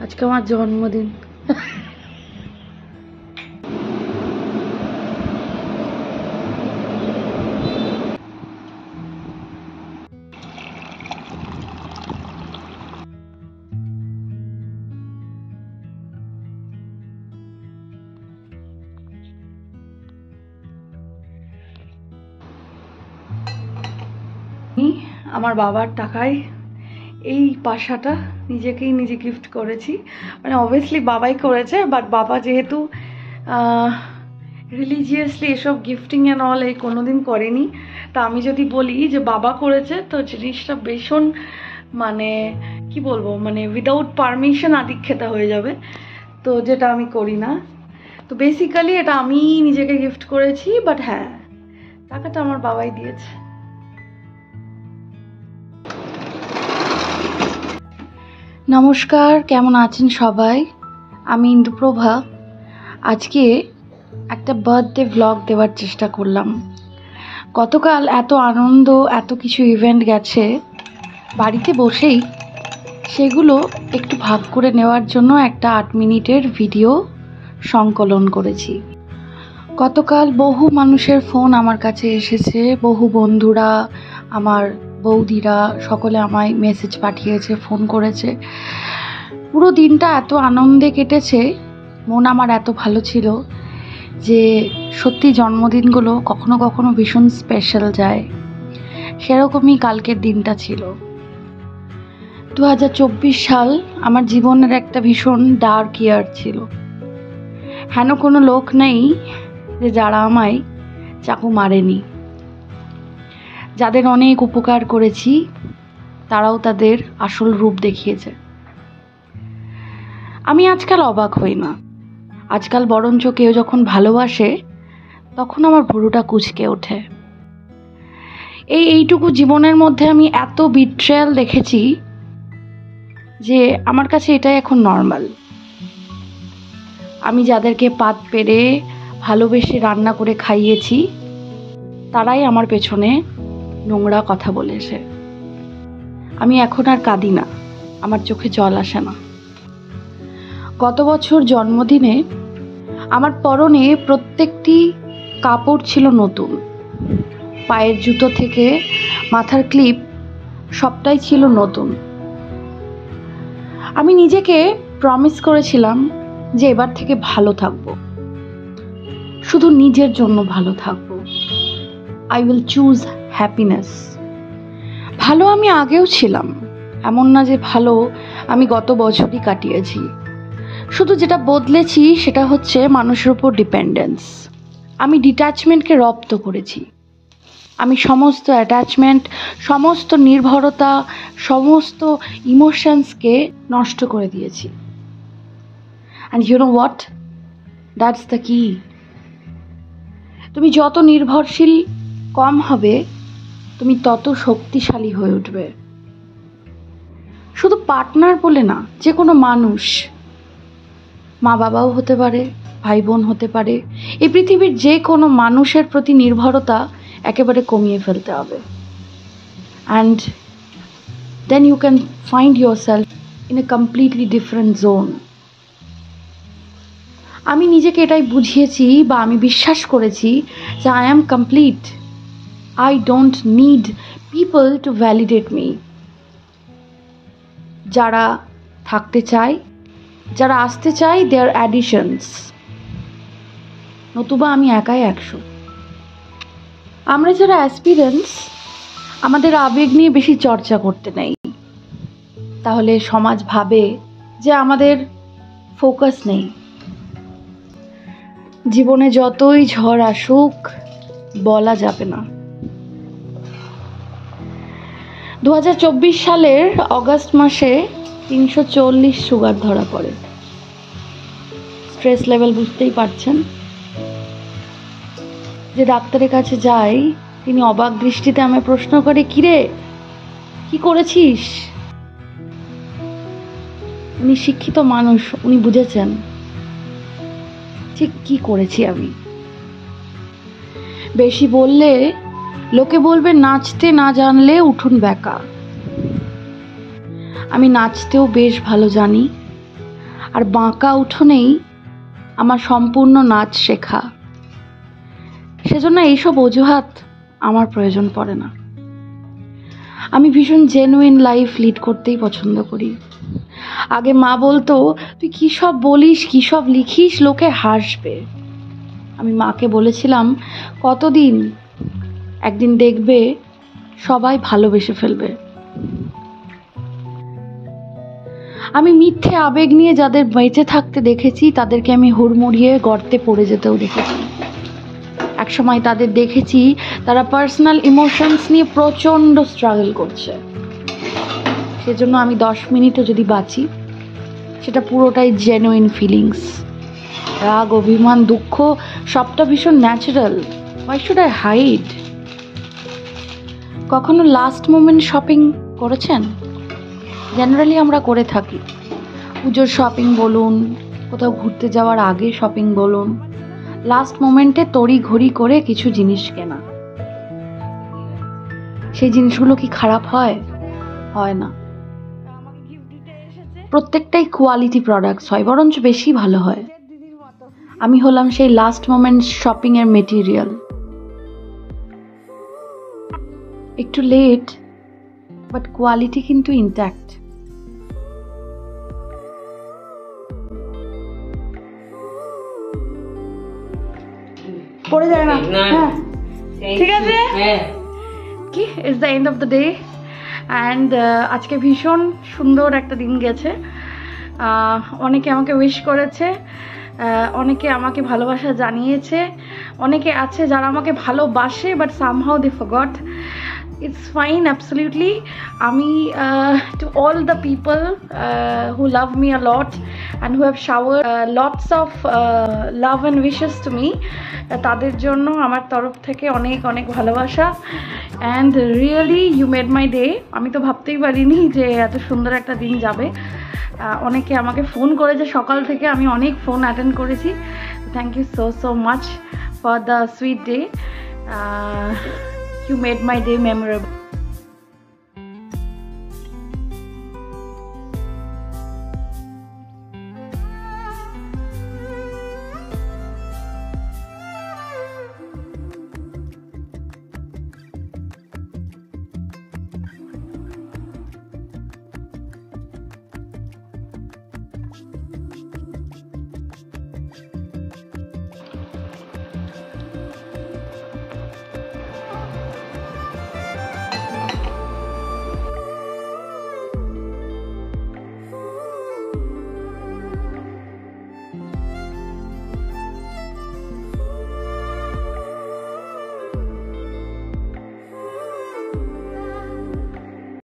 আজকে আমার জন্মদিন। আমার বাবার টাকায় এই পাশাটা নিজেকেই নিজে গিফট করেছি। মানে অবভিয়াসলি বাবাই করেছে, বাট বাবা যেহেতু রিলিজিয়াসলি এসব গিফটিং অ্যান্ড অল এই কোনোদিন করেনি, তা আমি যদি বলি যে বাবা করেছে তো জিনিসটা ভীষণ মানে কি বলবো, মানে উইদাউট পারমিশন আদিক্ষেতা হয়ে যাবে, তো যেটা আমি করি না। তো বেসিক্যালি এটা আমি নিজেকে গিফট করেছি, বাট হ্যাঁ টাকাটা আমার বাবাই দিয়েছে। নমস্কার, কেমন আছেন সবাই? আমি ইন্দুপ্রভা। আজকে একটা বার্থডে ভ্লগ দেওয়ার চেষ্টা করলাম। গতকাল এত আনন্দ, এত কিছু ইভেন্ট গেছে, বাড়িতে বসেই সেগুলো একটু ভাগ করে নেওয়ার জন্য একটা 8 মিনিটের ভিডিও সংকলন করেছি। গতকাল বহু মানুষের ফোন আমার কাছে এসেছে, বহু বন্ধুরা, আমার বৌদিরা সকলে আমায় মেসেজ পাঠিয়েছে, ফোন করেছে। পুরো দিনটা এত আনন্দে কেটেছে, মন আমার এত ভালো ছিল যে সত্যি জন্মদিনগুলো কখনো কখনো ভীষণ স্পেশাল যায়। সেরকমই কালকের দিনটা ছিল। 2024 সাল আমার জীবনের একটা ভীষণ ডার্ক ইয়ার ছিল। হেন কোনো লোক নেই যে যারা আমায় চাকু মারেনি। যাদের অনেক উপকার করেছি তারাও তাদের আসল রূপ দেখিয়েছে। আমি আজকাল অবাক হই না। আজকাল বরঞ্চ কেউ যখন ভালোবাসে তখন আমার ভুরুটা কুঁচকে ওঠে। এইটুকু জীবনের মধ্যে আমি এত বিট্রেয়াল দেখেছি যে আমার কাছে এটাই এখন নর্মাল। আমি যাদেরকে পাত পেরে ভালোবেসে রান্না করে খাইয়েছি তারাই আমার পেছনে নোংরা কথা বলেছে। আমি এখন আর কাঁদি না, আমার চোখে জল আসে না। গত বছর জন্মদিনে আমার পরনে প্রত্যেকটি কাপড় ছিল নতুন। পায়ের জুতো থেকে মাথার ক্লিপ সবটাই ছিল নতুন। আমি নিজেকে প্রমিস করেছিলাম যে এবার থেকে ভালো থাকবো, শুধু নিজের জন্য ভালো থাকবো। I will choose happiness. ভালো আমি আগেও ছিলাম, এমন না যে ভালো আমি গত বছরই কাটিয়েছি। শুধু যেটা বদলেছি সেটা হচ্ছে মানুষের উপর ডিপেন্ডেন্স। আমি ডিট্যাচমেন্টকে রপ্ত করেছি। আমি সমস্ত অ্যাটাচমেন্ট, সমস্ত নির্ভরতা, সমস্ত ইমোশনসকে নষ্ট করে দিয়েছি। And you know what, that's the key. তুমি যত নির্ভরশীল কম হবে তুমি তত শক্তিশালী হয়ে উঠবে। শুধু পার্টনার বলে না, যে কোনো মানুষ, মা বাবাও হতে পারে, ভাই বোন হতে পারে, এই পৃথিবীর যে কোনো মানুষের প্রতি নির্ভরতা একেবারে কমিয়ে ফেলতে হবে। And then you can find yourself in a completely different zone. আমি নিজেকে এটাই বুঝিয়েছি বা আমি বিশ্বাস করেছি যে I am complete. I don't need people to validate me. যারা থাকতে চায়, যারা আসতে চায়, they are additions, নতুবা আমি একাই 100। আমরা যারা অ্যাসপিরেন্টস, আমাদের আবেগ নিয়ে বেশি চর্চা করতে নেই, তাহলে সমাজ ভাবে যে আমাদের ফোকাস নেই। জীবনে যতই ঝড় আসুক বলা যাবে না। 2024 সালের অগাস্ট মাসে 340 সুগার ধরা পড়ে। স্ট্রেস লেভেল বুঝতেই পারছেন। যে ডাক্তারের কাছে যাই তিনি অবাক দৃষ্টিতে আমায় প্রশ্ন করে, কিরে কি করেছিস? উনি শিক্ষিত মানুষ, উনি বুঝেছেন ঠিক কি করেছি আমি। বেশি বললে লোকে বলবে নাচতে না জানলে উঠোন বেঁকা। আমি নাচতেও বেশ ভালো জানি, আর বাঁকা উঠোনেই আমার সম্পূর্ণ নাচ শেখা। সেজন্য এইসব অজুহাত আমার প্রয়োজন পড়ে না। আমি ভীষণ জেনুইন লাইফ লিড করতেই পছন্দ করি। আগে মা বলতো, তুই কী সব বলিস, কী সব লিখিস, লোকে হাসবে। আমি মাকে বলেছিলাম, কতদিন, একদিন দেখবে সবাই ভালোবেসে ফেলবে। আমি মিথ্যে আবেগ নিয়ে যাদের বেঁচে থাকতে দেখেছি, তাদেরকে আমি হুড়মুড়িয়ে গর্তে পড়ে যেতেও দেখেছি। একসময় তাদের দেখেছি তারা পার্সোনাল ইমোশনস নিয়ে প্রচণ্ড স্ট্রাগল করছে। সেজন্য আমি 10 মিনিটও যদি বাঁচি, সেটা পুরোটাই জেনুইন ফিলিংস। রাগ, অভিমান, দুঃখ সবটা ভীষণ natural. Why should I hide? কখনো লাস্ট মোমেন্ট শপিং করেছেন? জেনারেলি আমরা করে থাকি। পুজোর শপিং বলুন, কোথাও ঘুরতে যাওয়ার আগে শপিং বলুন, লাস্ট মোমেন্টে তড়ি ঘড়ি করে কিছু জিনিস কেনা। সেই জিনিসগুলো কি খারাপ হয়? হয় না। প্রত্যেকটাই কোয়ালিটি প্রোডাক্টস হয়, বরঞ্চ বেশি ভালো হয়। আমি হলাম সেই লাস্ট মোমেন্ট শপিং এর মেটেরিয়াল। একটু লেট, বাট কোয়ালিটি কিন্তু ইনট্যাক্ট। পড়ে যায় না। হ্যাঁ, ঠিক আছে। কি it's the end of the day and আজকে ভীষণ সুন্দর একটা দিন গেছে। অনেকে আমাকে উইশ করেছে, অনেকে আমাকে ভালোবাসা জানিয়েছে, অনেকে আছে যারা আমাকে ভালোবাসে but somehow they forgot. It's fine, absolutely. আমি to all the people who love me a lot and who have showered lots of love and wishes to me, তাদের জন্য আমার তরফ থেকে অনেক অনেক ভালোবাসা। and really you made my day. আমি তো ভাবতেই পারিনি যে এত সুন্দর একটা দিন যাবে। অনেকে আমাকে ফোন করেছে সকাল থেকে, আমি অনেক ফোন অ্যাটেন্ড করেছি। Thank you so much for the sweet day. You made my day memorable.